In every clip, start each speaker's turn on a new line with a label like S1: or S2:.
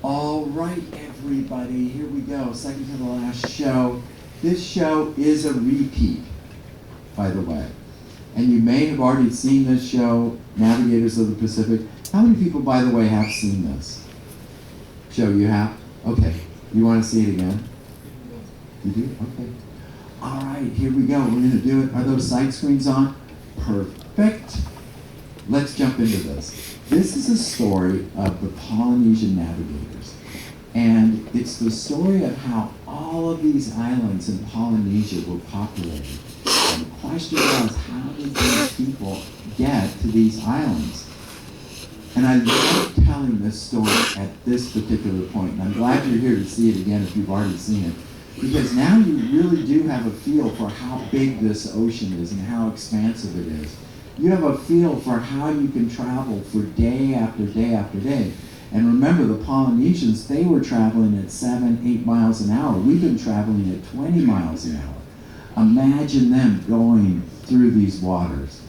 S1: All right, everybody, here we go. Second to the last show. This show is a repeat, by the way. And you may have already seen this show, Navigators of the Pacific. How many people, by the way, have seen this show? You have? Okay. You want to see it again? You do? Okay. All right, here we go. We're going to do it. Are those side screens on? Perfect. Let's jump into this. This is a story of the Polynesian navigators. And it's the story of how all of these islands in Polynesia were populated. And the question was, how did these people get to these islands? And I love telling this story at this particular point. And I'm glad you're here to see it again if you've already seen it. Because now you really do have a feel for how big this ocean is and how expansive it is. You have a feel for how you can travel for day after day after day. And remember, the Polynesians, they were traveling at 7, 8 miles an hour. We've been traveling at 20 miles an hour. Imagine them going through these waters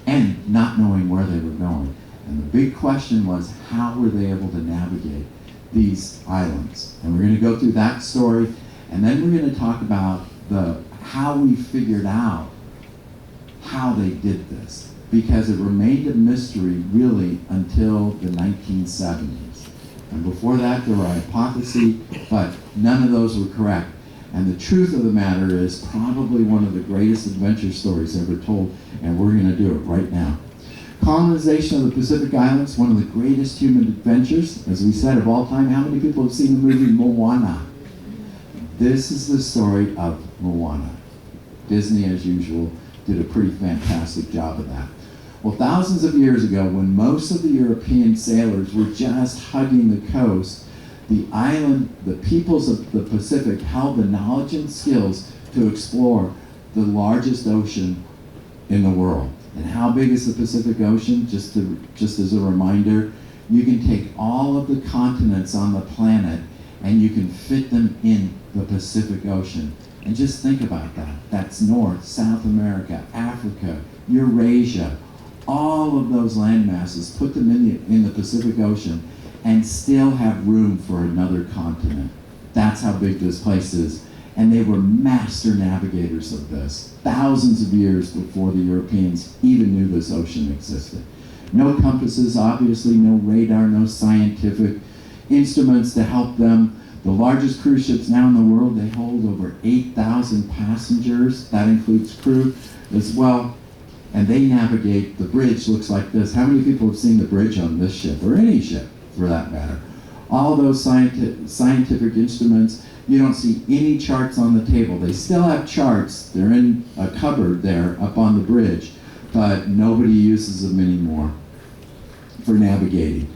S1: and not knowing where they were going. And the big question was, how were they able to navigate these islands? And we're going to go through that story, and then we're going to talk about how we figured out how they did this, because it remained a mystery really until the 1970s. And before that, there were hypotheses, but none of those were correct. And the truth of the matter is probably one of the greatest adventure stories ever told, and we're going to do it right now. Colonization of the Pacific Islands, one of the greatest human adventures, as we said, of all time. How many people have seen the movie Moana? This is the story of Moana. Disney, as usual, did a pretty fantastic job of that. Well, thousands of years ago, when most of the European sailors were just hugging the coast, the peoples of the Pacific held the knowledge and skills to explore the largest ocean in the world. And how big is the Pacific Ocean? Just as a reminder, you can take all of the continents on the planet and you can fit them in the Pacific Ocean. And just think about that. That's North, South America, Africa, Eurasia, all of those land masses, put them in the Pacific Ocean and still have room for another continent. That's how big this place is. And they were master navigators of this, thousands of years before the Europeans even knew this ocean existed. No compasses, obviously, no radar, no scientific instruments to help them. The largest cruise ships now in the world, they hold over 8,000 passengers. That includes crew as well. And they navigate, the bridge looks like this. How many people have seen the bridge on this ship, or any ship for that matter? All those scientific instruments, you don't see any charts on the table. They still have charts. They're in a cupboard there up on the bridge, but nobody uses them anymore for navigating.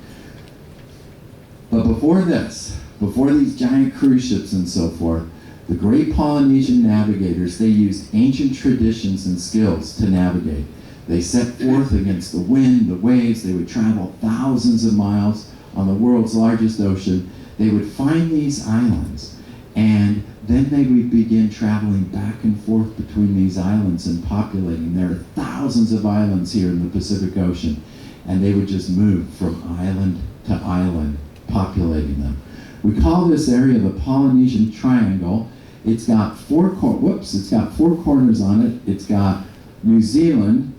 S1: But before this, before these giant cruise ships and so forth, the great Polynesian navigators, they used ancient traditions and skills to navigate. They set forth against the wind, the waves. They would travel thousands of miles on the world's largest ocean. They would find these islands, and then they would begin traveling back and forth between these islands and populating. There are thousands of islands here in the Pacific Ocean, and they would just move from island to island, populating them. We call this area the Polynesian Triangle. It's got four corners on it. It's got New Zealand,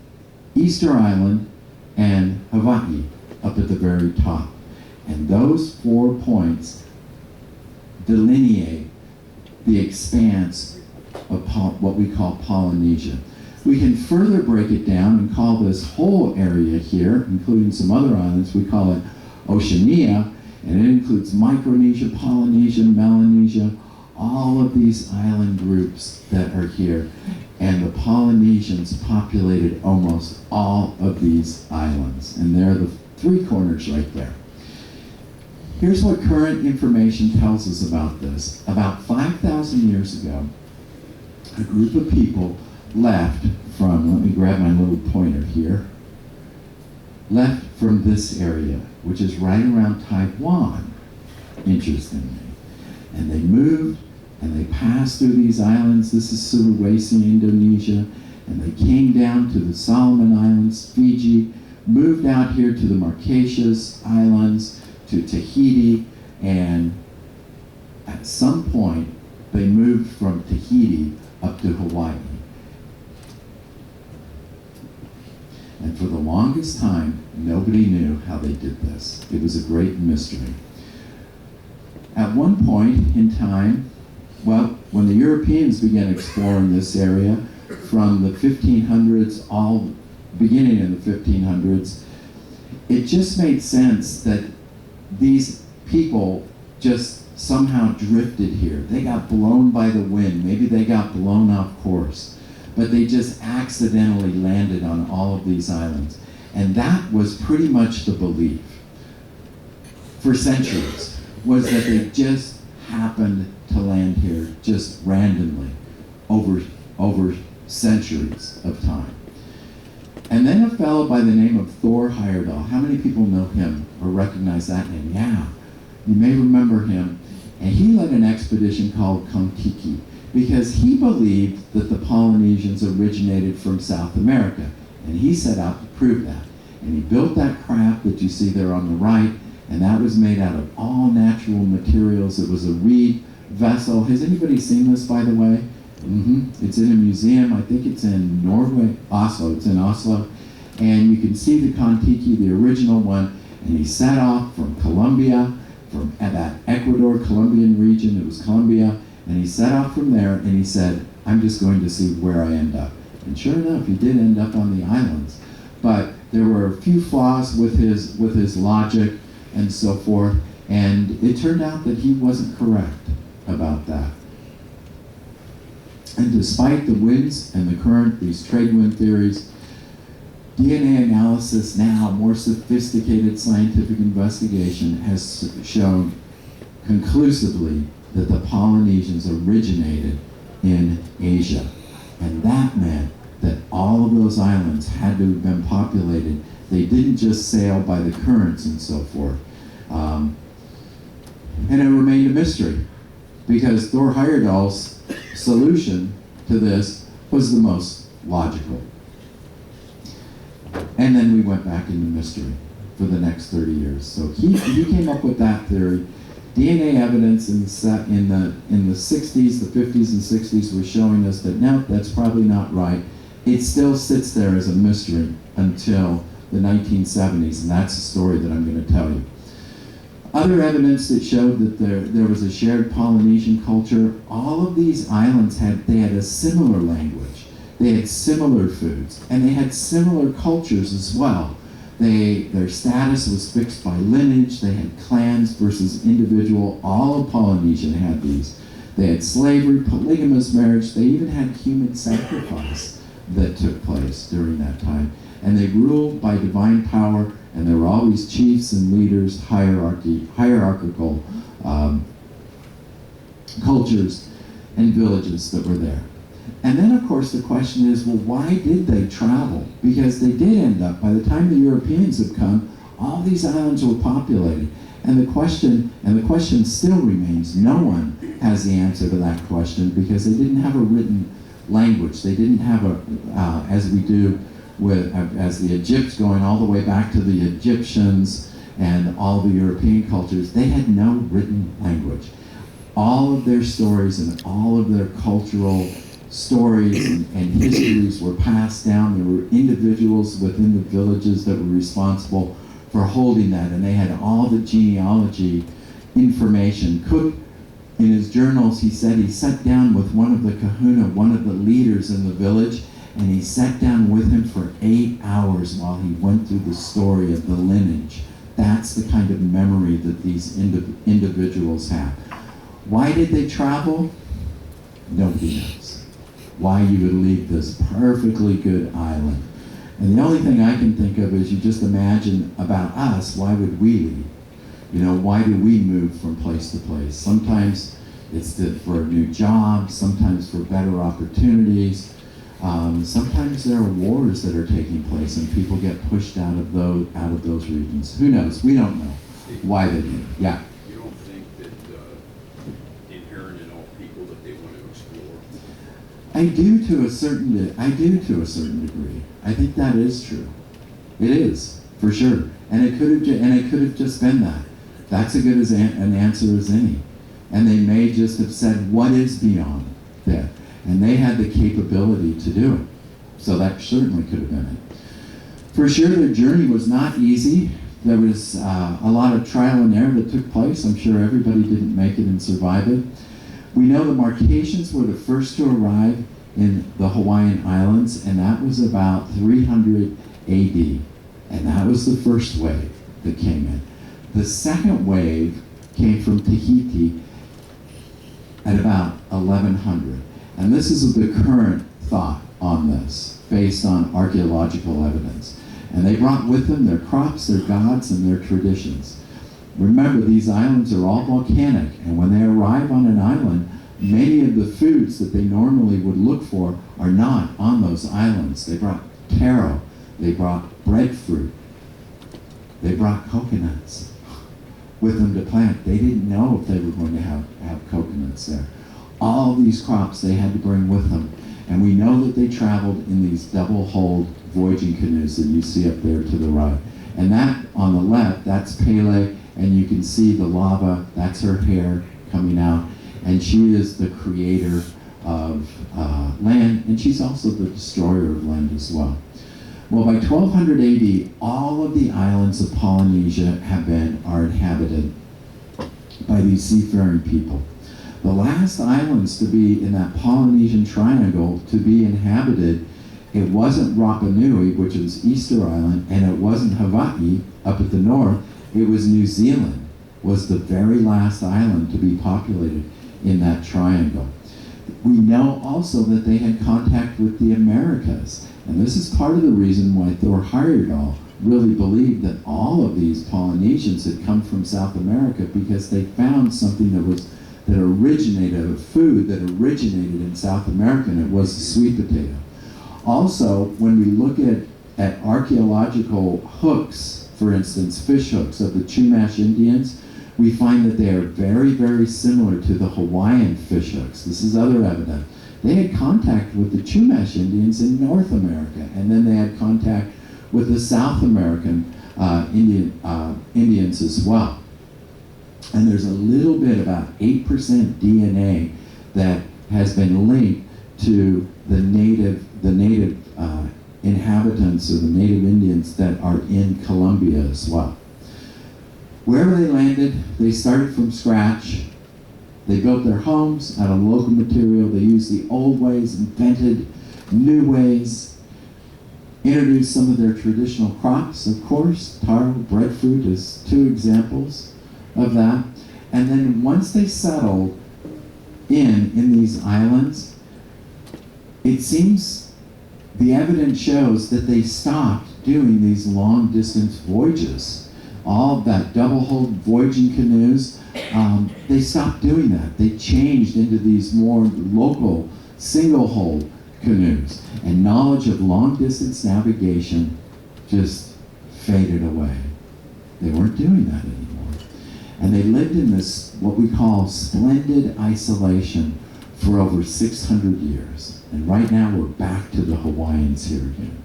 S1: Easter Island, and Hawaii up at the very top. And those 4 points delineate the expanse of what we call Polynesia. We can further break it down and call this whole area here, including some other islands, we call it Oceania, and it includes Micronesia, Polynesia, Melanesia, all of these island groups that are here. And the Polynesians populated almost all of these islands. And there are the 3 corners right there. Here's what current information tells us about this. About 5,000 years ago, a group of people left from, let me grab my little pointer here, left from this area, which is right around Taiwan, interestingly. And they moved, and they passed through these islands. This is Sulawesi, Indonesia, and they came down to the Solomon Islands, Fiji, moved out here to the Marquesas Islands, to Tahiti, And at some point, they moved from Tahiti up to Hawaii. And for the longest time, nobody knew how they did this. It was a great mystery. At one point in time, well, when the Europeans began exploring this area from the 1500s, all beginning in the 1500s, it just made sense that these people just somehow drifted here. They got blown by the wind. Maybe they got blown off course. But they just accidentally landed on all of these islands. And that was pretty much the belief for centuries, was that they just happened to land here just randomly over centuries of time. And then a fellow by the name of Thor Heyerdahl. How many people know him or recognize that name? Yeah, you may remember him. And he led an expedition called Kon-Tiki because he believed that the Polynesians originated from South America. And he set out to prove that. And he built that craft that you see there on the right, and that was made out of all natural materials. It was a reed vessel. Has anybody seen this, by the way? It's in a museum. I think it's in Norway, Oslo. It's in Oslo. And you can see the Kon-Tiki, the original one, and he set off from Colombia, from that Ecuador, Colombian region. It was Colombia. And he set off from there, and he said, I'm just going to see where I end up. And sure enough, he did end up on the islands. But there were a few flaws with his logic and so forth. And it turned out that he wasn't correct about that. And despite the winds and the current, these trade wind theories, DNA analysis now, more sophisticated scientific investigation, has shown conclusively that the Polynesians originated in Asia. And that meant that all of those islands had to have been populated. They didn't just sail by the currents and so forth. And it remained a mystery because Thor Heyerdahl's solution to this was the most logical. And then we went back into mystery for the next 30 years. So he came up with that theory. DNA evidence in the 60s, the 50s and 60s was showing us that no, that's probably not right. It still sits there as a mystery until the 1970s, and that's the story that I'm going to tell you. Other evidence that showed that there was a shared Polynesian culture. All of these islands had a similar language. They had similar foods, and they had similar cultures as well. Their status was fixed by lineage. They had clans versus individual. All of Polynesia had these. They had slavery, polygamous marriage. They even had human sacrifice that took place during that time. And they ruled by divine power, and there were always chiefs and leaders, hierarchical cultures and villages that were there. And then, of course, the question is, well, why did they travel? Because they did end up, by the time the Europeans had come, all these islands were populated. And the question still remains, no one has the answer to that question because they didn't have a written language. They didn't have as we do as the Egypts, going all the way back to the Egyptians and all the European cultures, they had no written language. All of their stories and all of their cultural stories and histories were passed down. There were individuals within the villages that were responsible for holding that, and they had all the genealogy information. Cook, in his journals, he said he sat down with one of the kahuna, one of the leaders in the village, and he sat down with him for 8 hours while he went through the story of the lineage. That's the kind of memory that these individuals have. Why did they travel? Nobody knows. Why you would leave this perfectly good island. And the only thing I can think of is you just imagine about us, why would we leave? You know, why do we move from place to place? Sometimes it's for a new job, sometimes for better opportunities. Sometimes there are wars that are taking place and people get pushed out of those regions. Who knows? We don't know why they do. Yeah.
S2: You don't think that inherent in all people that they want to explore?
S1: I do to a certain degree. I think that is true. It is, for sure. And it could have just been that. That's as good as an answer as any. And they may just have said, what is beyond death? And they had the capability to do it. So that certainly could have been it. For sure, their journey was not easy. There was a lot of trial and error that took place. I'm sure everybody didn't make it and survive it. We know the Marquesans were the first to arrive in the Hawaiian Islands, and that was about 300 AD. And that was the first wave that came in. The second wave came from Tahiti at about 1100. And this is the current thought on this, based on archaeological evidence. And they brought with them their crops, their gods, and their traditions. Remember, these islands are all volcanic, and when they arrive on an island, many of the foods that they normally would look for are not on those islands. They brought taro, they brought breadfruit, they brought coconuts with them to plant. They didn't know if they were going to have coconuts there. All these crops they had to bring with them. And we know that they traveled in these double-hulled voyaging canoes that you see up there to the right. And that, on the left, that's Pele, and you can see the lava, that's her hair coming out. And she is the creator of land, and she's also the destroyer of land as well. Well, by 1200 AD, all of the islands of Polynesia are inhabited by these seafaring people. The last islands to be in that Polynesian triangle to be inhabited, it wasn't Rapa Nui, which is Easter Island, and it wasn't Hawaii up at the north. It was New Zealand, was the very last island to be populated in that triangle. We know also that they had contact with the Americas, and this is part of the reason why Thor Heyerdahl really believed that all of these Polynesians had come from South America, because they found something that originated, a food that originated in South America, and it was the sweet potato. Also, when we look at archaeological hooks, for instance, fish hooks of the Chumash Indians, we find that they are very, very similar to the Hawaiian fish hooks. This is other evidence. They had contact with the Chumash Indians in North America, and then they had contact with the South American Indians as well. And there's a little bit, about 8% DNA, that has been linked to the native inhabitants or the native Indians that are in Colombia as well. Wherever they landed, they started from scratch. They built their homes out of local material. They used the old ways, invented new ways, introduced some of their traditional crops, of course. Taro, breadfruit is two examples of that. And then once they settled in these islands, it seems the evidence shows that they stopped doing these long distance voyages. All of that double-hulled voyaging canoes, they stopped doing that. They changed into these more local single-hull canoes. And knowledge of long distance navigation just faded away. They weren't doing that anymore. And they lived in this, what we call splendid isolation, for over 600 years. And right now we're back to the Hawaiians here again.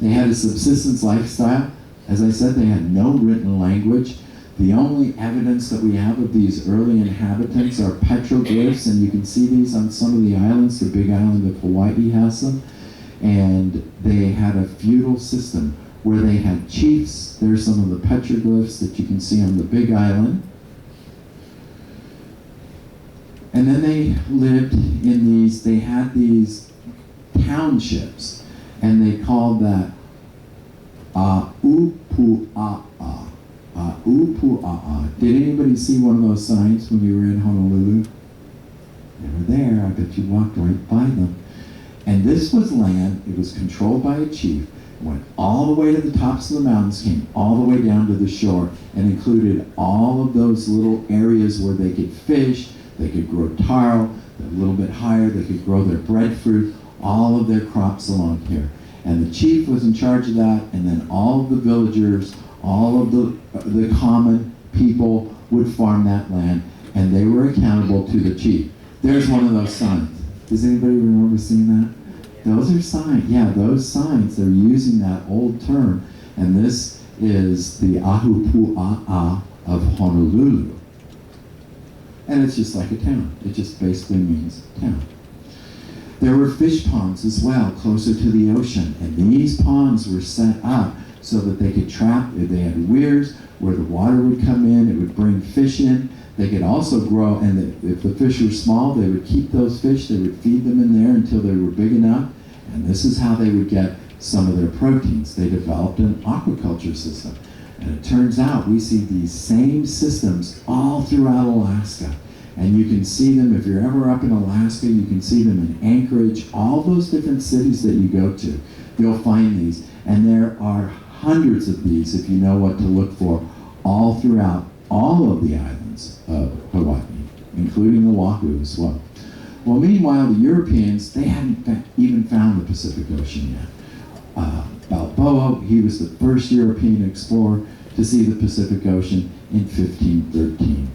S1: They had a subsistence lifestyle. As I said, they had no written language. The only evidence that we have of these early inhabitants are petroglyphs, and you can see these on some of the islands. The big island of Hawaii has them. And they had a feudal system where they had chiefs. There's some of the petroglyphs that you can see on the big island. And then they lived in these, they had these townships, and they called that Upua'a. Upua'a. Did anybody see one of those signs when you were in Honolulu? They were there. I bet you walked right by them. And this was land, it was controlled by a chief, went all the way to the tops of the mountains, came all the way down to the shore, and included all of those little areas where they could fish, they could grow taro, a little bit higher, they could grow their breadfruit, all of their crops along here. And the chief was in charge of that, and then all of the villagers, all of the common people would farm that land, and they were accountable to the chief. There's one of those signs. Does anybody remember seeing that? Those are signs. Yeah, those signs, they're using that old term. And this is the Ahupua'a of Honolulu. And it's just like a town. It just basically means town. There were fish ponds as well, closer to the ocean. And these ponds were set up so that they could trap, if they had weirs where the water would come in, it would bring fish in. They could also grow, and if the fish were small, they would keep those fish, they would feed them in there until they were big enough. And this is how they would get some of their proteins. They developed an aquaculture system. And it turns out we see these same systems all throughout Alaska. And you can see them, if you're ever up in Alaska, you can see them in Anchorage, all those different cities that you go to. You'll find these. And there are hundreds of these, if you know what to look for, all throughout all of the islands of Hawaii, including Oahu as well. Well, meanwhile, the Europeans, they hadn't even found the Pacific Ocean yet. Balboa, he was the first European explorer to see the Pacific Ocean in 1513.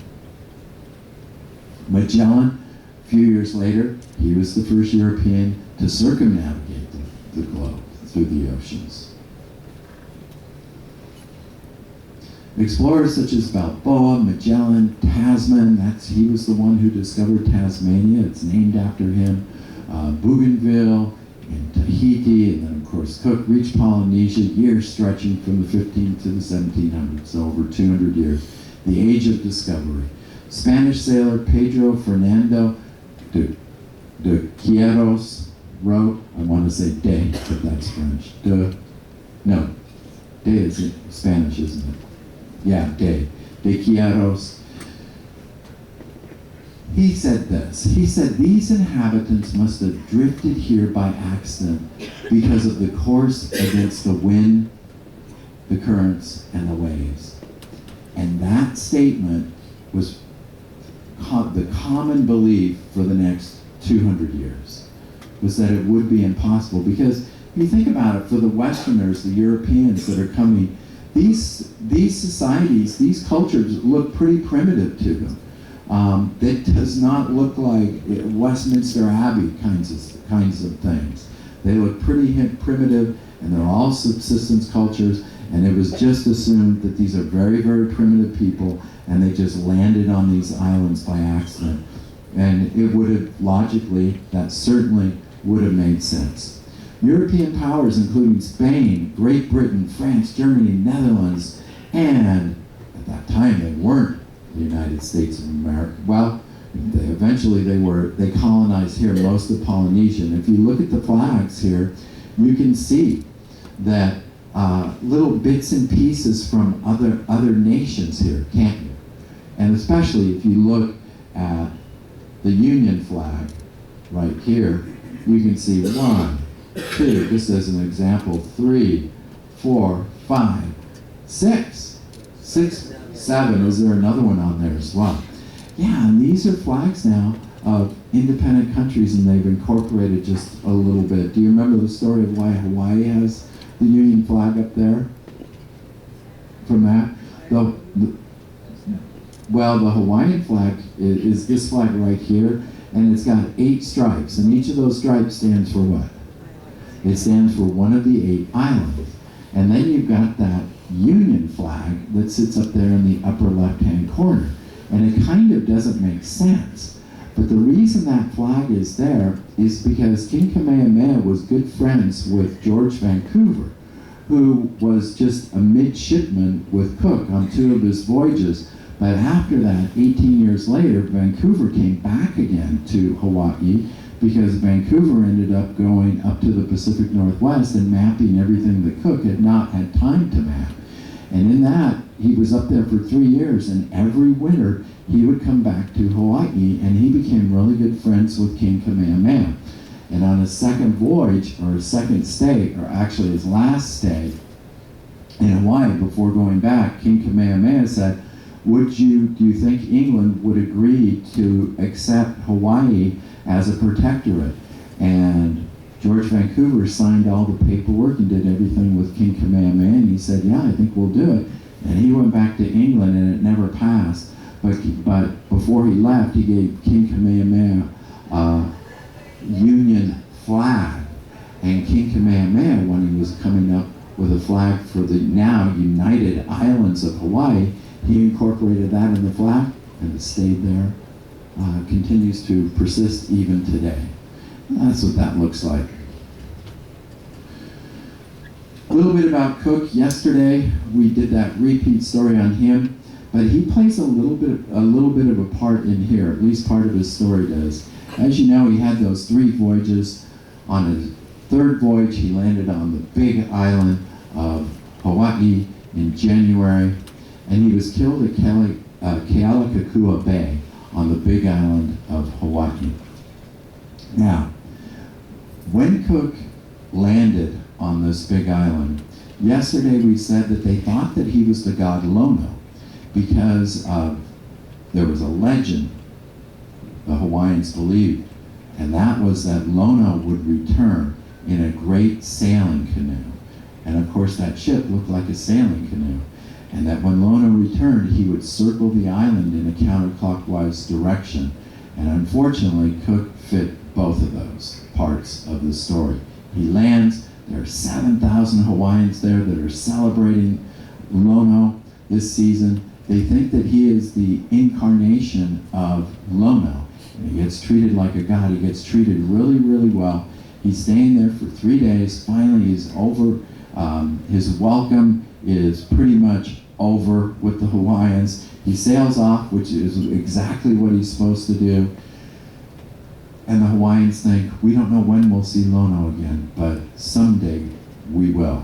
S1: Magellan, a few years later, he was the first European to circumnavigate the globe through the oceans. Explorers such as Balboa, Magellan, Tasman, he was the one who discovered Tasmania, it's named after him, Bougainville, and Tahiti, and then of course Cook reached Polynesia, years stretching from the 15th to the 1700s, so over 200 years, the age of discovery. Spanish sailor Pedro Fernando de Quiros wrote, I want to say de, but that's French. De is Spanish, isn't it? Yeah, de Quiros. He said this, he said, these inhabitants must have drifted here by accident because of the course against the wind, the currents, and the waves. And that statement was the common belief for the next 200 years, was that it would be impossible. Because if you think about it, for the Westerners, the Europeans that are coming, these societies, these cultures look pretty primitive to them. It does not look like Westminster Abbey kinds of things. They look pretty primitive, and they're all subsistence cultures, and it was just assumed that these are very, very primitive people, and they just landed on these islands by accident. And it would have, logically, that certainly would have made sense. European powers, including Spain, Great Britain, France, Germany, Netherlands, and at that time they weren't the United States of America. Well, they colonized here most of Polynesia. And if you look at the flags here, you can see that little bits and pieces from other nations here, can't you? And especially if you look at the Union flag right here, you can see 1, 2, just as an example, 3, 4, 5, 6, 7. Is there another one on there as well? Yeah, and these are flags now of independent countries, and they've incorporated just a little bit. Do you remember the story of why Hawaii has the Union flag up there? From that? Well, the Hawaiian flag is this flag right here, and it's got 8 stripes, and each of those stripes stands for what? It stands for one of the 8 islands. And then you've got that Union flag that sits up there in the upper left-hand corner. And it kind of doesn't make sense. But the reason that flag is there is because King Kamehameha was good friends with George Vancouver, who was just a midshipman with Cook on 2 of his voyages. But after that, 18 years later, Vancouver came back again to Hawaii because Vancouver ended up going up to the Pacific Northwest and mapping everything that Cook had not had time to map. And in that, he was up there for 3 years, and every winter he would come back to Hawaii, and he became really good friends with King Kamehameha. And on his second voyage, or his second stay, or actually his last stay in Hawaii before going back, King Kamehameha said, do you think England would agree to accept Hawaii as a protectorate? And George Vancouver signed all the paperwork and did everything with King Kamehameha, and he said, yeah, I think we'll do it. And he went back to England, and it never passed. But before he left, he gave King Kamehameha a Union flag. And King Kamehameha, when he was coming up with a flag for the now United Hawaii, he incorporated that in the flag, and it stayed there. Continues to persist even today. That's what that looks like. A little bit about Cook. Yesterday we did that repeat story on him, but he plays a little bit of a part in here. At least part of his story does. As you know, he had those 3 voyages. On his 3rd voyage, he landed on the big island of Hawaii in January, and he was killed at Kealakekua Bay on the big island of Hawaii. Now, when Cook landed on this big island, yesterday we said that they thought that he was the god Lono because there was a legend the Hawaiians believed, and that was that Lono would return in a great sailing canoe. And of course that ship looked like a sailing canoe. And that when Lono returned, he would circle the island in a counterclockwise direction. And unfortunately, Cook fit both of those parts of the story. He lands, there are 7,000 Hawaiians there that are celebrating Lono this season. They think that he is the incarnation of Lono. And he gets treated like a god. He gets treated really, really well. He's staying there for 3 days. Finally, he's over. His welcome is pretty much over with the Hawaiians. He sails off, which is exactly what he's supposed to do. And the Hawaiians think, we don't know when we'll see Lono again, but someday we will.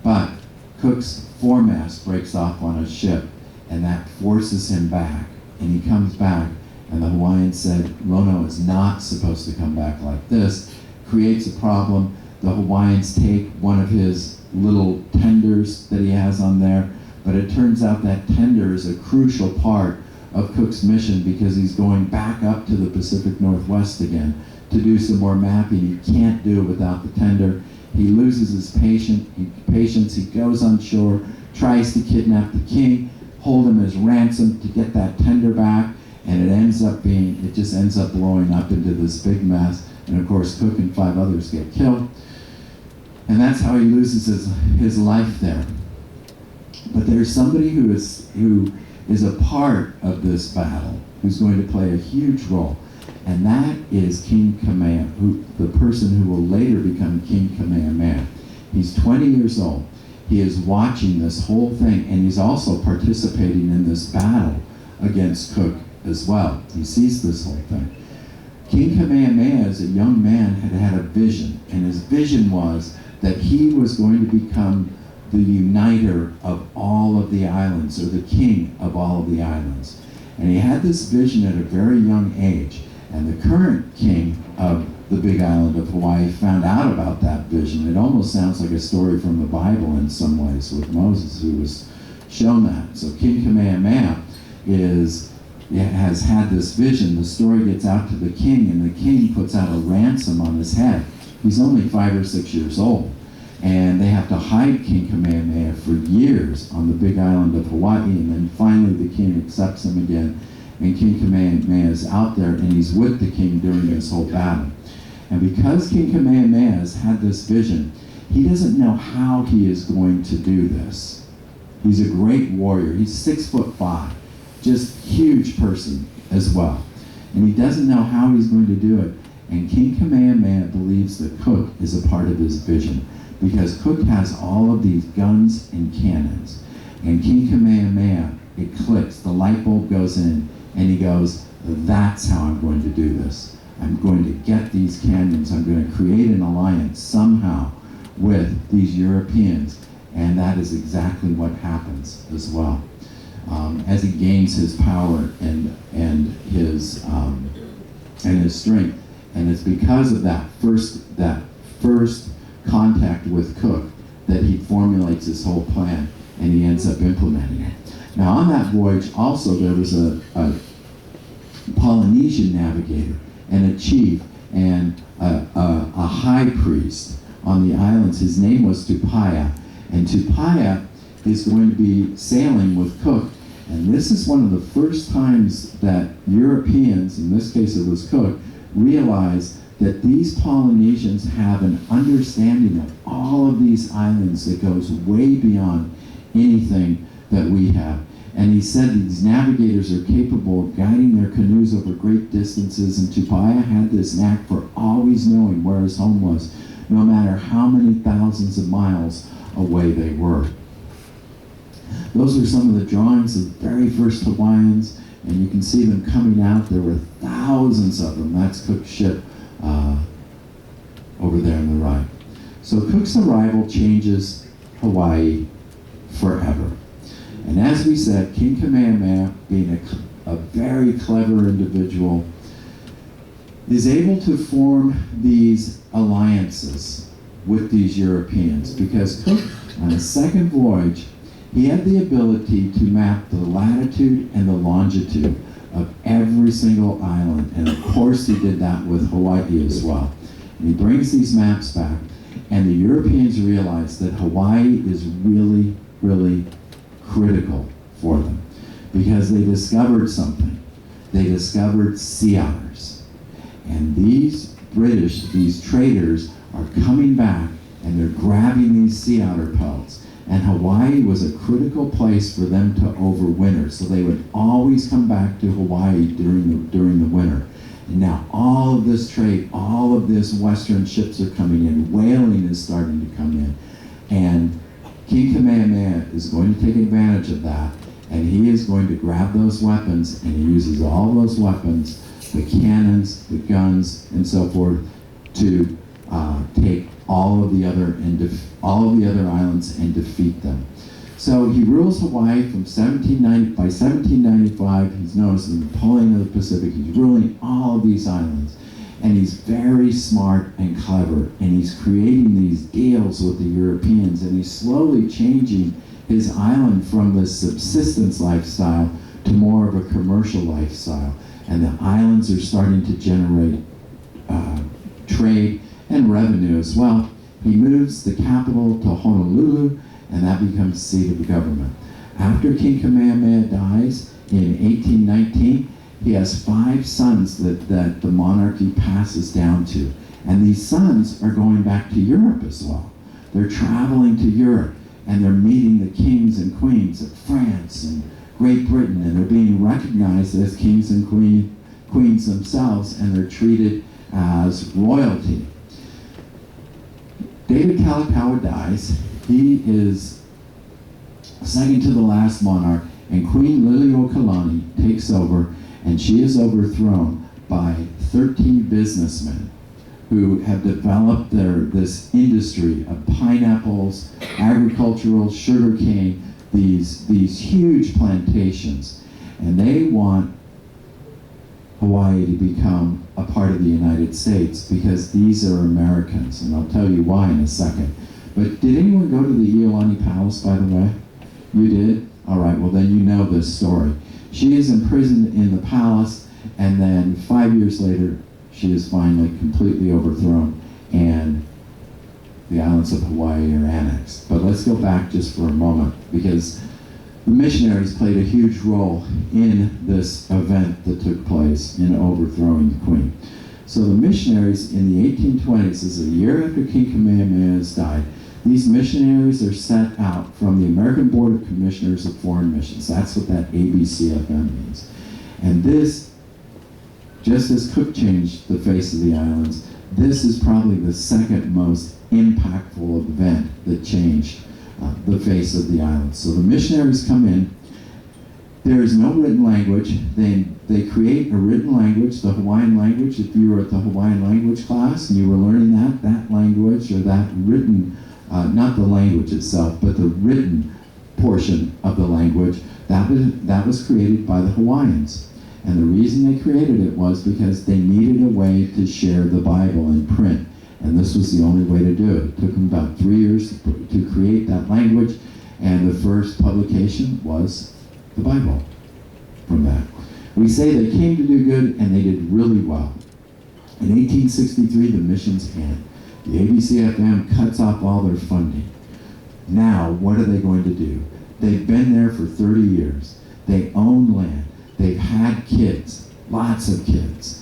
S1: But Cook's foremast breaks off on a ship, and that forces him back. And he comes back, and the Hawaiians said, Lono is not supposed to come back like this. Creates a problem. The Hawaiians take one of his little tenders that he has on there, but it turns out that tender is a crucial part of Cook's mission because he's going back up to the Pacific Northwest again to do some more mapping. He can't do it without the tender. He loses his patience. He goes on shore, tries to kidnap the king, hold him as ransom to get that tender back, and it just ends up blowing up into this big mess. And of course, Cook and 5 others get killed. And that's how he loses his life there. But there's somebody who is a part of this battle, who's going to play a huge role. And that is King Kamehameha, the person who will later become King Kamehameha. He's 20 years old. He is watching this whole thing, and he's also participating in this battle against Cook as well. He sees this whole thing. King Kamehameha, as a young man, had a vision, and his vision was that he was going to become the uniter of all of the islands, or the king of all of the islands. And he had this vision at a very young age. And the current king of the big island of Hawaii found out about that vision. It almost sounds like a story from the Bible in some ways, with Moses, who was shown that. So King Kamehameha has had this vision. The story gets out to the king, and the king puts out a ransom on his head. He's only 5 or 6 years old. And they have to hide King Kamehameha for years on the big island of Hawaii, and then finally the king accepts him again, and King Kamehameha is out there, and he's with the king during this whole battle. And because King Kamehameha has had this vision, he doesn't know how he is going to do this. He's a great warrior. He's 6'5", just huge person as well. And he doesn't know how he's going to do it. And King Kamehameha believes that Cook is a part of his vision, because Cook has all of these guns and cannons. And King Kamehameha, it clicks, the light bulb goes in, and he goes, that's how I'm going to do this. I'm going to get these cannons. I'm going to create an alliance somehow with these Europeans. And that is exactly what happens as well. As he gains his power and his strength. And it's because of that first contact with Cook that he formulates his whole plan, and he ends up implementing it. Now on that voyage also there was a Polynesian navigator and a chief and a high priest on the islands. His name was Tupaia, and Tupaia is going to be sailing with Cook. And this is one of the first times that Europeans, in this case it was Cook, realized that these Polynesians have an understanding of all of these islands that goes way beyond anything that we have. And he said these navigators are capable of guiding their canoes over great distances, and Tobiah had this knack for always knowing where his home was, no matter how many thousands of miles away they were. Those are some of the drawings of the very first Hawaiians, and you can see them coming out. There were thousands of them. That's Cook's ship over there on the right. So Cook's arrival changes Hawaii forever. And as we said, King Kamehameha, being a very clever individual, is able to form these alliances with these Europeans, because Cook, on his second voyage, he had the ability to map the latitude and the longitude of every single island. And of course he did that with Hawaii as well. And he brings these maps back, and the Europeans realize that Hawaii is really, really critical for them, because they discovered something. They discovered sea otters. And these British, these traders, are coming back and they're grabbing these sea otter pelts. And Hawaii was a critical place for them to overwinter. So they would always come back to Hawaii during the winter. And now all of this trade, all of this Western ships are coming in. Whaling is starting to come in. And King Kamehameha is going to take advantage of that. And he is going to grab those weapons, and he uses all those weapons, the cannons, the guns, and so forth, to take all of the other islands and defeat them. So he rules Hawaii by 1795, he's known as the Napoleon of the Pacific. He's ruling all of these islands. And he's very smart and clever, and he's creating these deals with the Europeans, and he's slowly changing his island from the subsistence lifestyle to more of a commercial lifestyle. And the islands are starting to generate trade and revenue as well. He moves the capital to Honolulu, and that becomes the seat of the government. After King Kamehameha dies in 1819, he has 5 sons that the monarchy passes down to. And these sons are going back to Europe as well. They're traveling to Europe, and they're meeting the kings and queens of France and Great Britain, and they're being recognized as kings and queens themselves, and they're treated as royalty. David Kalakaua dies. He is second to the last monarch, and Queen Liliuokalani takes over, and she is overthrown by 13 businessmen who have developed this industry of pineapples, agricultural, sugarcane, these huge plantations. And they want Hawaii to become a part of the United States because these are Americans, and I'll tell you why in a second. But did anyone go to the Iolani Palace, by the way? You did? All right, well then you know this story. She is imprisoned in the palace, and then 5 years later, she is finally completely overthrown, and the islands of Hawaii are annexed. But let's go back just for a moment, because the missionaries played a huge role in this event that took place in overthrowing the queen. So the missionaries in the 1820s, this is a year after King Kamehameha has died, these missionaries are sent out from the American Board of Commissioners of Foreign Missions. That's what that ABCFM means. And this, just as Cook changed the face of the islands, this is probably the second most impactful event that changed the face of the islands. So the missionaries come in. There is no written language. They create a written language, the Hawaiian language. If you were at the Hawaiian language class and you were learning that language, or that written, not the language itself, but the written portion of the language, that was created by the Hawaiians. And the reason they created it was because they needed a way to share the Bible in print. And this was the only way to do it. It took them about 3 years to create that language, and the first publication was the Bible from that. We say they came to do good, and they did really well. In 1863, the missions end. The ABCFM cuts off all their funding. Now, what are they going to do? They've been there for 30 years. They own land. They've had kids, lots of kids.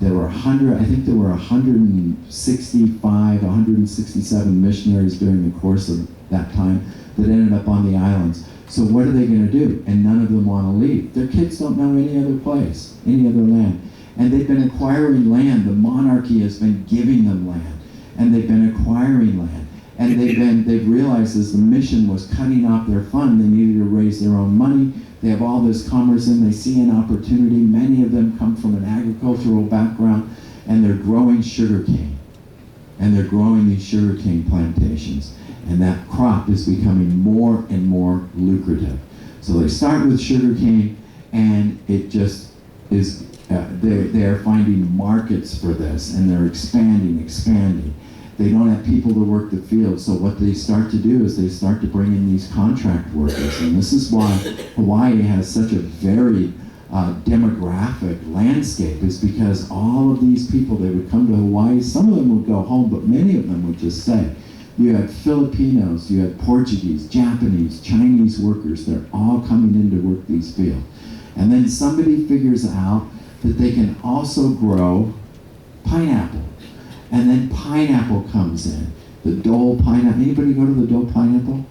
S1: There were 165, 167 missionaries during the course of that time that ended up on the islands. So what are they going to do? And none of them want to leave. Their kids don't know any other place, any other land. And they've been acquiring land. The monarchy has been giving them land. And they've been acquiring land. And they've realized as the mission was cutting off their fund, they needed to raise their own money. They have all this commerce and they see an opportunity. Many of them come from an agricultural background, and they're growing sugarcane. And they're growing these sugarcane plantations. And that crop is becoming more and more lucrative. So they start with sugarcane, and it just is, they're finding markets for this, and they're expanding. They don't have people to work the field, so what they start to do is they start to bring in these contract workers. And this is why Hawaii has such a varied demographic landscape, is because all of these people, they would come to Hawaii. Some of them would go home, but many of them would just stay. You had Filipinos, you had Portuguese, Japanese, Chinese workers. They're all coming in to work these fields. And then somebody figures out that they can also grow pineapple. And then pineapple comes in. The Dole pineapple. Anybody go to the Dole pineapple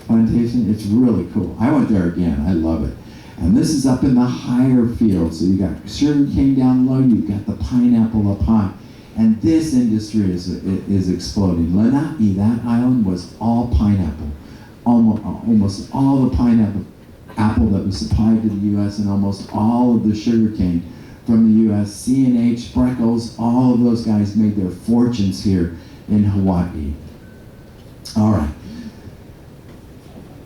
S1: plantation? It's really cool. I went there again. I love it. And this is up in the higher field. So you got sugarcane down low, you've got the pineapple up high. And this industry is exploding. Lanai, that island, was all pineapple. Almost all the pineapple that was supplied to the U.S. and almost all of the sugarcane from the U.S. C&H, Freckles, all of those guys made their fortunes here in Hawaii. All right.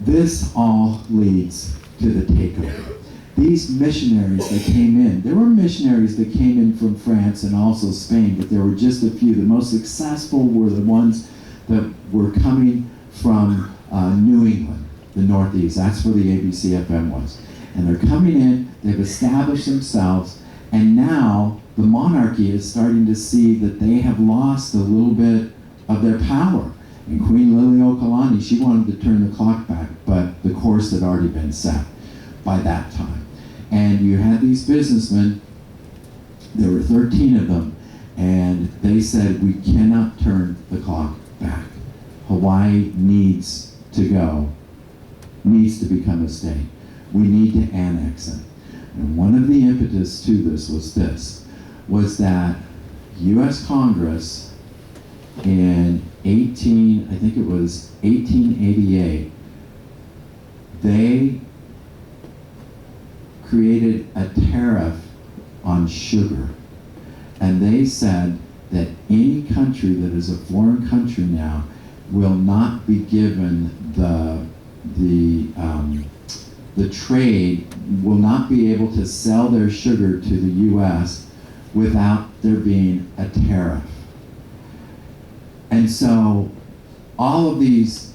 S1: This all leads to the takeover. These missionaries that came in, there were missionaries that came in from France and also Spain, but there were just a few. The most successful were the ones that were coming from New England, the Northeast. That's where the ABC-FM was. And they're coming in, they've established themselves, and now the monarchy is starting to see that they have lost a little bit of their power. And Queen Liliuokalani, she wanted to turn the clock back, but the course had already been set by that time. And you had these businessmen, there were 13 of them, and they said, we cannot turn the clock back. Hawaii needs to go, needs to become a state. We need to annex it. And one of the impetus to this was that U.S. Congress in 1888, they created a tariff on sugar. And they said that any country that is a foreign country now will not be given the trade, will not be able to sell their sugar to the U.S. without there being a tariff. And so all of these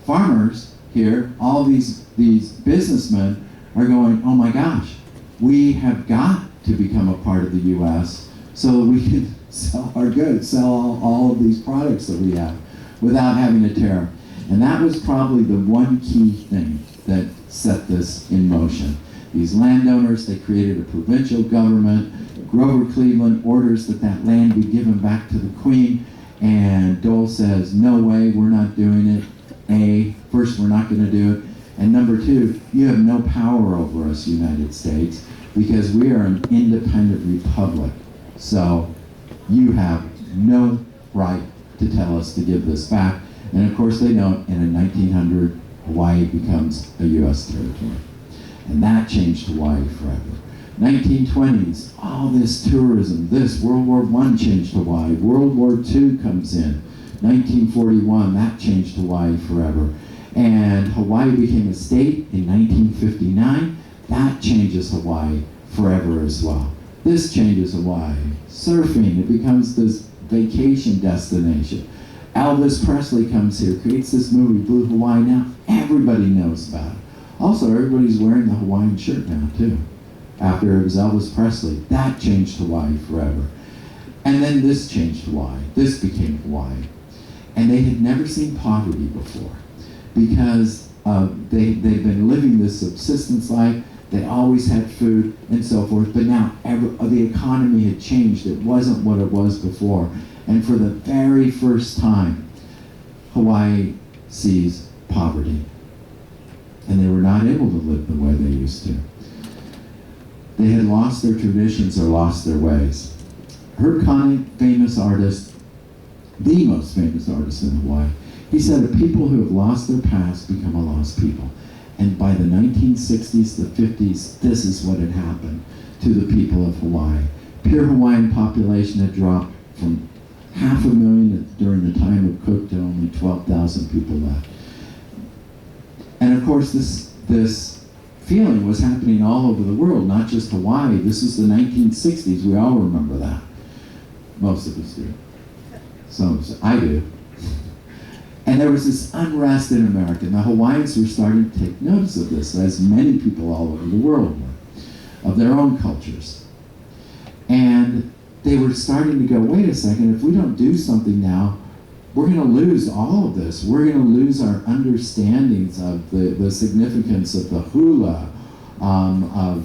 S1: farmers here, all these businessmen are going, oh my gosh, we have got to become a part of the U.S. so that we can sell our goods, sell all of these products that we have without having a tariff. And that was probably the one key thing that set this in motion. These landowners, they created a provincial government. Grover Cleveland orders that land be given back to the Queen, and Dole says, no way, we're not doing it. First, we're not going to do it. And number two, you have no power over us, United States, because we are an independent republic. So you have no right to tell us to give this back. And of course they don't, and in 1900, Hawaii becomes a U.S. territory. And that changed Hawaii forever. 1920s, all this tourism, World War I changed Hawaii. World War II comes in. 1941, that changed Hawaii forever. And Hawaii became a state in 1959. That changes Hawaii forever as well. This changes Hawaii. Surfing, it becomes this vacation destination. Elvis Presley comes here, creates this movie, Blue Hawaii. Now everybody knows about it. Also, everybody's wearing the Hawaiian shirt now, too. After it was Elvis Presley. That changed Hawaii forever. And then this changed Hawaii. This became Hawaii. And they had never seen poverty before, because they'd been living this subsistence life. They always had food and so forth, but now the economy had changed. It wasn't what it was before. And for the very first time, Hawaii sees poverty. and they were not able to live the way they used to. They had lost their traditions or lost their ways. Herb Connick, famous artist, the most famous artist in Hawaii, he said that people who have lost their past become a lost people. And by the 1960s, the 50s, this is what had happened to the people of Hawaii. Pure Hawaiian population had dropped from 500,000 during the time of Cook to only 12,000 people left. And of course, this feeling was happening all over the world, not just Hawaii. This is the 1960s. We all remember that. Most of us do. So I do. And there was this unrest in America. And the Hawaiians were starting to take notice of this, as many people all over the world were, of their own cultures. And they were starting to go, wait a second, if we don't do something now, we're going to lose all of this. We're going to lose our understandings of the significance of the hula, of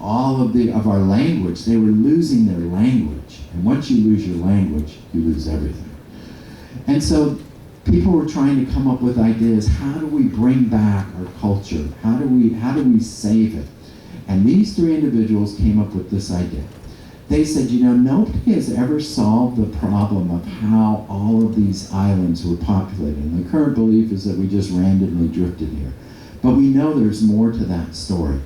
S1: all of our language. They were losing their language. And once you lose your language, you lose everything. And so people were trying to come up with ideas. How do we bring back our culture? How do we save it? And these three individuals came up with this idea. They said, you know, nobody has ever solved the problem of how all of these islands were populated. And the current belief is that we just randomly drifted here. But we know there's more to that story.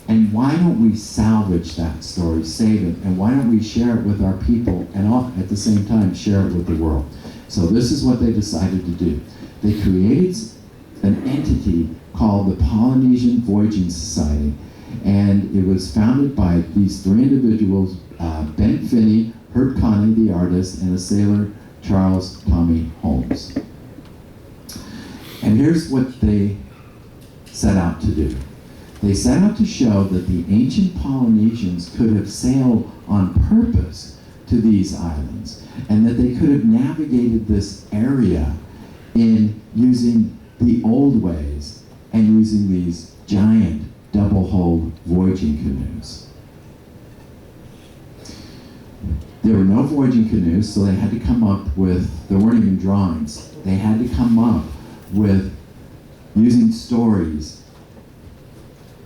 S1: And why don't we salvage that story, save it, and why don't we share it with our people and at the same time share it with the world? So this is what they decided to do. They created an entity called the Polynesian Voyaging Society, and it was founded by these three individuals, Ben Finney, Herb Connick, the artist, and a sailor, Charles Tommy Holmes. And here's what they set out to do. They set out to show that the ancient Polynesians could have sailed on purpose to these islands, and that they could have navigated this area in using the old ways and using these giant double-hulled voyaging canoes. There were no voyaging canoes, so they had to come up with, there weren't even drawings, they had to come up with using stories,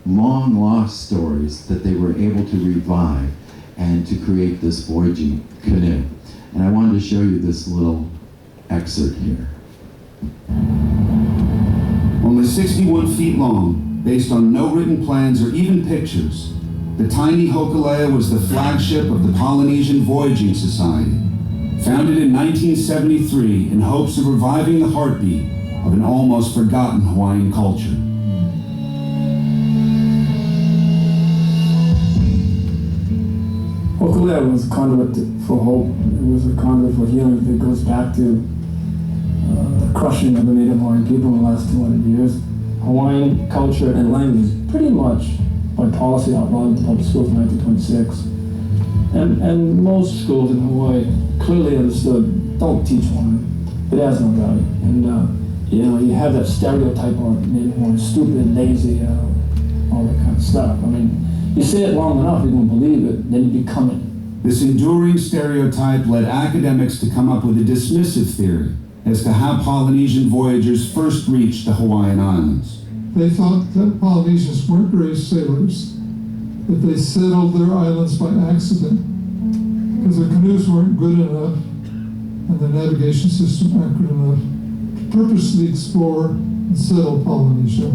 S1: long lost stories that they were able to revive and to create this voyaging canoe. And I wanted to show you this little excerpt here.
S3: Only 61 feet long, based on no written plans or even pictures, the tiny Hokulea was the flagship of the Polynesian Voyaging Society, founded in 1973 in hopes of reviving the heartbeat of an almost forgotten Hawaiian culture.
S4: Hokulea was a conduit for hope. It was a conduit for healing. It goes back to the crushing of the Native Hawaiian people in the last 200 years. Hawaiian culture and language pretty much by policy outlawed in public schools in 1926. And most schools in Hawaii clearly understood, don't teach Hawaiian. It has no value. And you have that stereotype on Native Hawaiian, stupid, lazy, all that kind of stuff. I mean, you say it long enough, you're going to believe it, then you become it.
S3: This enduring stereotype led academics to come up with a dismissive theory as to how Polynesian voyagers first reached the Hawaiian Islands.
S5: They thought that Polynesians weren't great sailors, that they settled their islands by accident because their canoes weren't good enough and the navigation system accurate enough to purposely explore and settle Polynesia.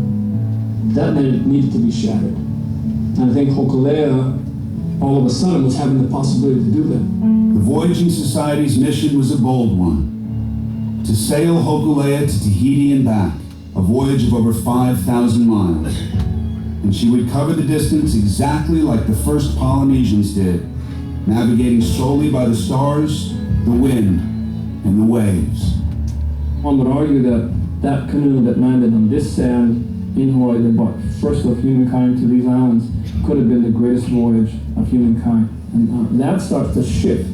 S4: That needed to be shattered. And I think Hokulea, all of a sudden, was having the possibility to do that.
S3: The Voyaging Society's mission was a bold one: to sail Hokulea to Tahiti and back, a voyage of over 5,000 miles. And she would cover the distance exactly like the first Polynesians did, navigating solely by the stars, the wind, and the waves.
S4: One would argue that that canoe that landed on this sand in Hawaii that brought first of humankind to these islands could have been the greatest voyage of humankind. And that starts to shift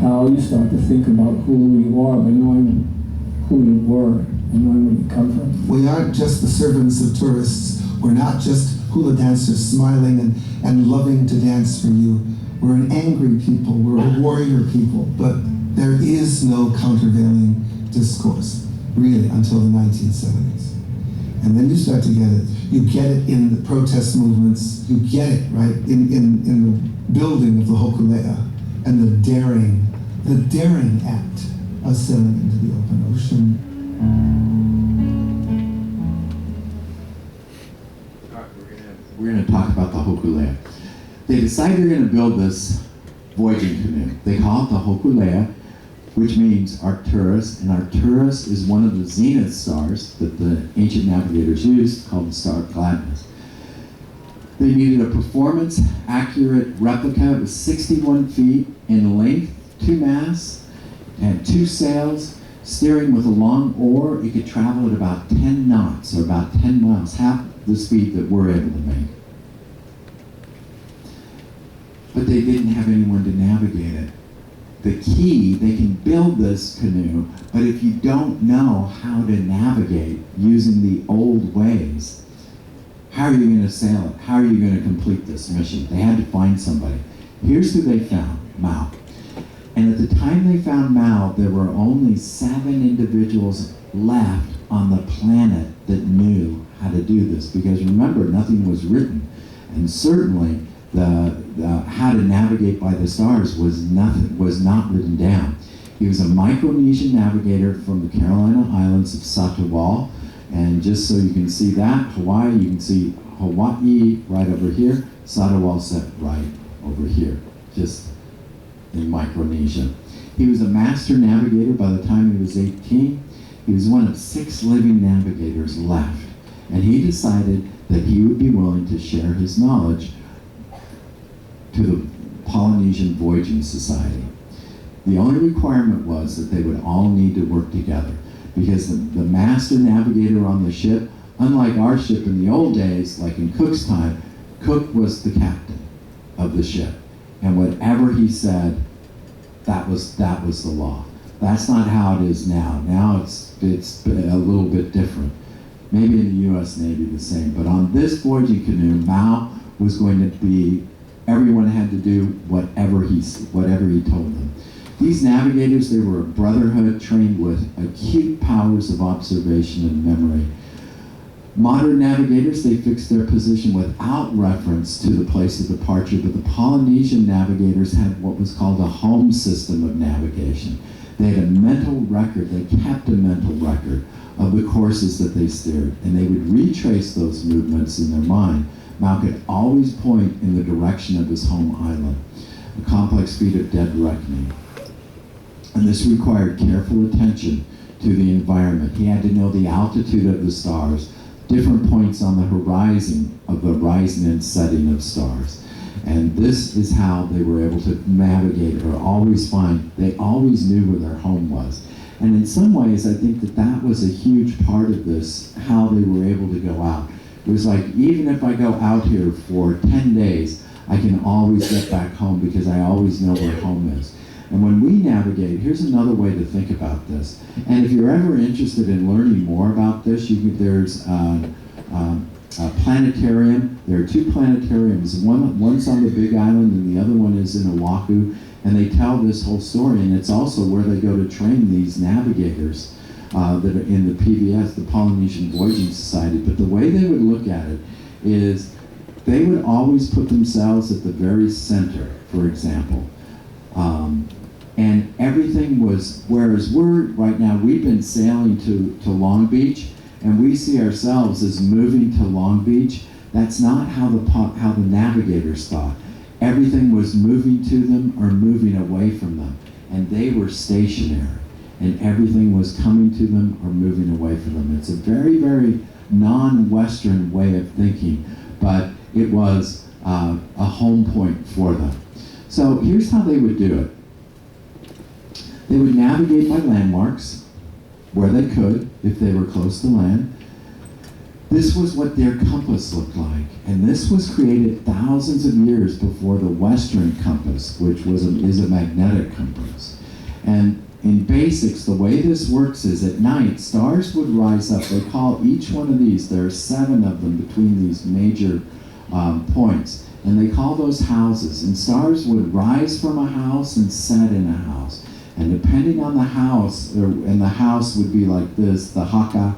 S4: how you start to think about who you are by knowing who you were and knowing where you come from.
S6: We aren't just the servants of tourists. We're not just hula dancers smiling and loving to dance for you. We're an angry people. We're a warrior people. But there is no countervailing discourse, really, until the 1970s. And then you start to get it. You get it in the protest movements. You get it, right, in the building of the Hokulea and the daring act of sailing into the open ocean.
S1: All right, we're gonna talk about the Hokulea. They decide they're gonna build this voyaging canoe. They call it the Hokulea, which means Arcturus, and Arcturus is one of the zenith stars that the ancient navigators used, called the Star of Gladness. They needed a performance-accurate replica. It was 61 feet in length, 2 masts, and 2 sails, steering with a long oar. It could travel at about 10 knots, or about 10 miles, half the speed that we're able to make. But they didn't have anyone to navigate it. The key, they can build this canoe, but if you don't know how to navigate using the old ways, how are you going to sail it? How are you going to complete this mission? They had to find somebody. Here's who they found, Mao. And at the time they found Mao, there were only 7 individuals left on the planet that knew how to do this. Because remember, nothing was written. And certainly, the how to navigate by the stars was not written down. He was a Micronesian navigator from the Carolina Islands of Satawal, and just so you can see that, Hawaii, you can see Hawaii right over here, Satawal set right over here, just in Micronesia. He was a master navigator by the time he was 18. He was one of 6 living navigators left, and he decided that he would be willing to share his knowledge to the Polynesian Voyaging Society. The only requirement was that they would all need to work together, because the master navigator on the ship, unlike our ship in the old days, like in Cook's time, Cook was the captain of the ship, and whatever he said, that was the law. That's not how it is now. Now it's a little bit different. Maybe in the U.S. Navy the same, but on this voyaging canoe, Mao was going to be, everyone had to do whatever he told them. These navigators, they were a brotherhood trained with acute powers of observation and memory. Modern navigators, they fixed their position without reference to the place of departure, but the Polynesian navigators had what was called a home system of navigation. They had a mental record, they kept a mental record of the courses that they steered, and they would retrace those movements in their mind. Mao could always point in the direction of his home island, a complex feat of dead reckoning. And this required careful attention to the environment. He had to know the altitude of the stars, different points on the horizon of the rising and setting of stars. And this is how they were able to navigate or always find, they always knew where their home was. And in some ways, I think that was a huge part of this, how they were able to go out. It was like, even if I go out here for 10 days, I can always get back home because I always know where home is. And when we navigate, here's another way to think about this. And if you're ever interested in learning more about this, there's a planetarium. There are 2 planetariums. One's on the Big Island and the other one is in Oahu. And they tell this whole story, and it's also where they go to train these navigators that are in the PVS, the Polynesian Voyaging Society. But the way they would look at it is they would always put themselves at the very center, for example. And everything was, whereas right now, we've been sailing to Long Beach, and we see ourselves as moving to Long Beach. That's not how the navigators thought. Everything was moving to them or moving away from them, and they were stationary, and everything was coming to them or moving away from them. It's a very, very non-Western way of thinking, but it was a home point for them. So here's how they would do it. They would navigate by landmarks where they could, if they were close to land. This was what their compass looked like, and this was created thousands of years before the Western compass, which is a magnetic compass. And in basics, the way this works is at night, stars would rise up. They call each one of these, there are 7 of them between these major points, and they call those houses. And stars would rise from a house and set in a house. And depending on the house, and the house would be like this, the haka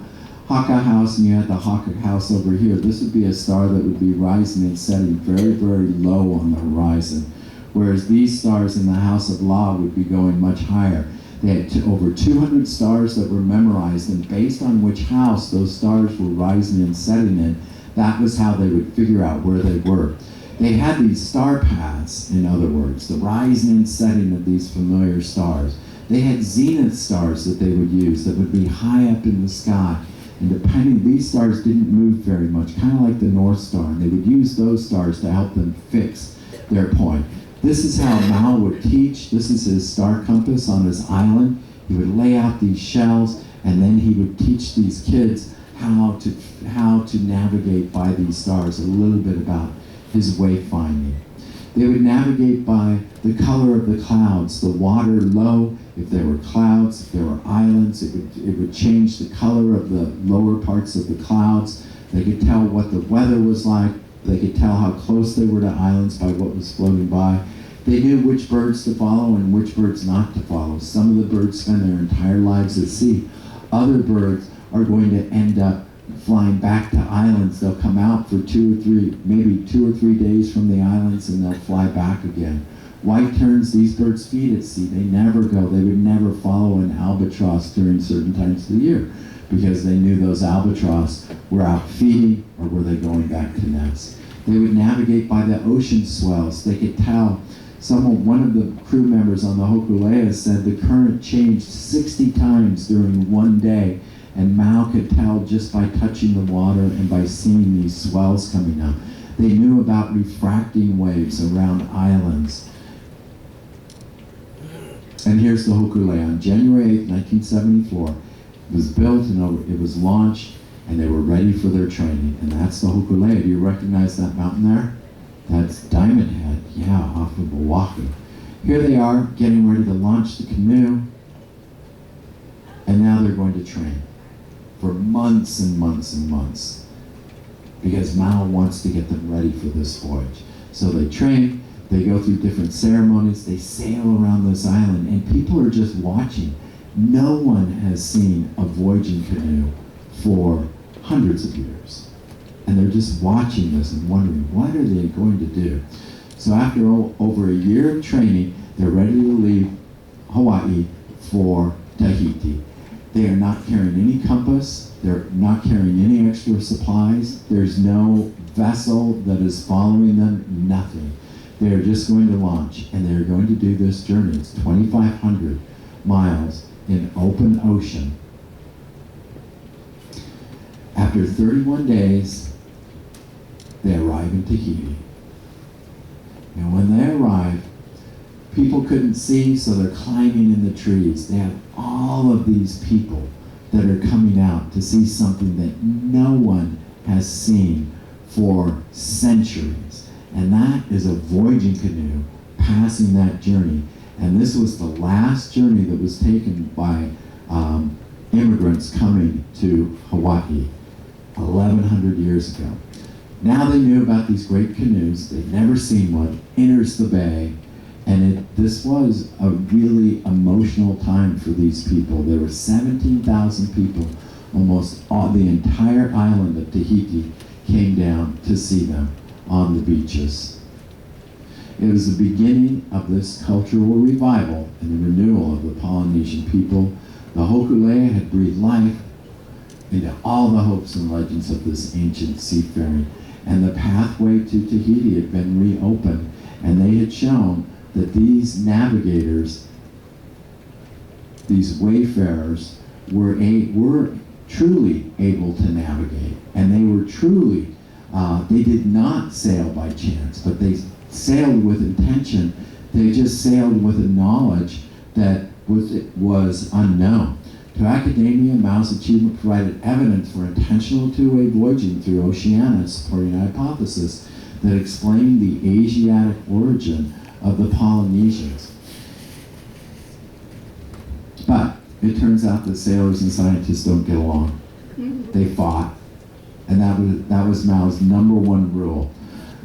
S1: Hakka House, and you had the Hakka House over here. This would be a star that would be rising and setting very, very low on the horizon, whereas these stars in the House of La would be going much higher. They had over 200 stars that were memorized, and based on which house those stars were rising and setting in, that was how they would figure out where they were. They had these star paths, in other words, the rising and setting of these familiar stars. They had zenith stars that they would use that would be high up in the sky. And depending, these stars didn't move very much, kind of like the North Star. And they would use those stars to help them fix their point. This is how Mao would teach. This is his star compass on his island. He would lay out these shells, and then he would teach these kids how to navigate by these stars, a little bit about his wayfinding. They would navigate by the color of the clouds, the water low, if there were clouds, if there were islands, it would change the color of the lower parts of the clouds. They could tell what the weather was like. They could tell how close they were to islands by what was floating by. They knew which birds to follow and which birds not to follow. Some of the birds spend their entire lives at sea. Other birds are going to end up flying back to islands. They'll come out for maybe 2 or 3 days from the islands, and they'll fly back again. White terns, these birds feed at sea. They never go. They would never follow an albatross during certain times of the year because they knew those albatross were out feeding or were they going back to nest. They would navigate by the ocean swells. They could tell. One of the crew members on the Hokulea said the current changed 60 times during one day, and Mao could tell just by touching the water and by seeing these swells coming up. They knew about refracting waves around islands. And here's the Hokulea. On January 8th, 1974, it was built and it was launched, and they were ready for their training. And that's the Hokulea. Do you recognize that mountain there? That's Diamond Head, yeah, off of Oahu. Here they are, getting ready to launch the canoe, and now they're going to train for months and months and months because Mao wants to get them ready for this voyage. So they train, they go through different ceremonies, they sail around this island, and people are just watching. No one has seen a voyaging canoe for hundreds of years. And they're just watching this and wondering, what are they going to do? So after over a year of training, they're ready to leave Hawaii for Tahiti. They are not carrying any compass. They're not carrying any extra supplies. There's no vessel that is following them, nothing. They're just going to launch, and they're going to do this journey. It's 2,500 miles in open ocean. After 31 days, they arrive in Tahiti. And when they arrive, people couldn't see, so they're climbing in the trees. They have all of these people that are coming out to see something that no one has seen for centuries. And that is a voyaging canoe passing that journey. And this was the last journey that was taken by immigrants coming to Hawaii 1,100 years ago. Now they knew about these great canoes. They'd never seen one. Enters the bay, and this was a really emotional time for these people. There were 17,000 people. Almost the entire island of Tahiti came down to see them on the beaches. It was the beginning of this cultural revival and the renewal of the Polynesian people. The Hokulea had breathed life into all the hopes and legends of this ancient seafaring. And the pathway to Tahiti had been reopened, and they had shown that these navigators, these wayfarers, were truly able to navigate, and they were truly, they did not sail by chance, but they sailed with intention. They just sailed with a knowledge that was unknown. To academia, Mao's achievement provided evidence for intentional two-way voyaging through Oceania, supporting a hypothesis that explained the Asiatic origin of the Polynesians. But it turns out that sailors and scientists don't get along. They fought, and that was Mao's #1 rule.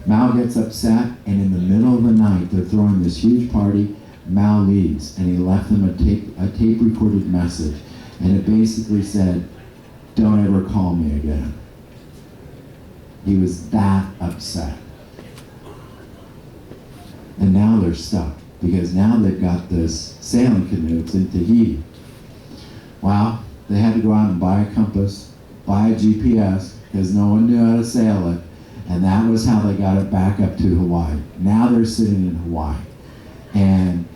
S1: Mao gets upset, and in the middle of the night, they're throwing this huge party. Mao leaves, and he left them a tape-recorded message. And it basically said, don't ever call me again. He was that upset. And now they're stuck, because now they've got this sailing canoe. It's in Tahiti. Well, they had to go out and buy a compass, buy a GPS, because no one knew how to sail it. And that was how they got it back up to Hawaii. Now they're sitting in Hawaii. And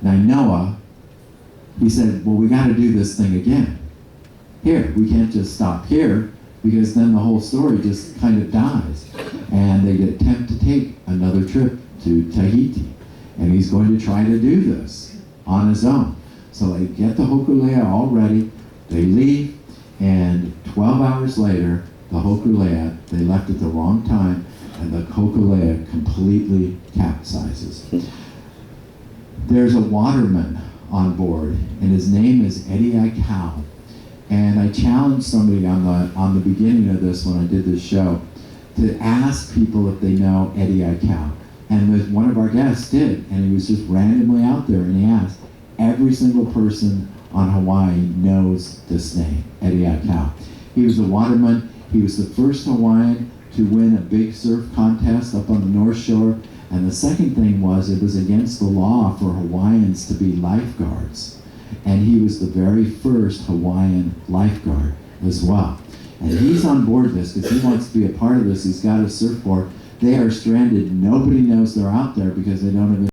S1: Nainoa, he said, well, we got to do this thing again. Here, we can't just stop here, because then the whole story just kind of dies. And they attempt to take another trip to Tahiti. And he's going to try to do this on his own. So they get the Hokulea all ready, they leave, and 12 hours later, the Hokulea, they left at the wrong time, and the Hokulea completely capsizes. There's a waterman on board, and his name is Eddie Aikau. And I challenged somebody on the beginning of this, when I did this show, to ask people if they know Eddie Aikau. And one of our guests did, and he was just randomly out there, and he asked. Every single person on Hawaii knows this name, Eddie Aikau. He was a waterman. He was the first Hawaiian to win a big surf contest up on the North Shore. And the second thing was, it was against the law for Hawaiians to be lifeguards. And he was the very first Hawaiian lifeguard as well. And he's on board this because he wants to be a part of this. He's got a surfboard. They are stranded. Nobody knows they're out there because they don't have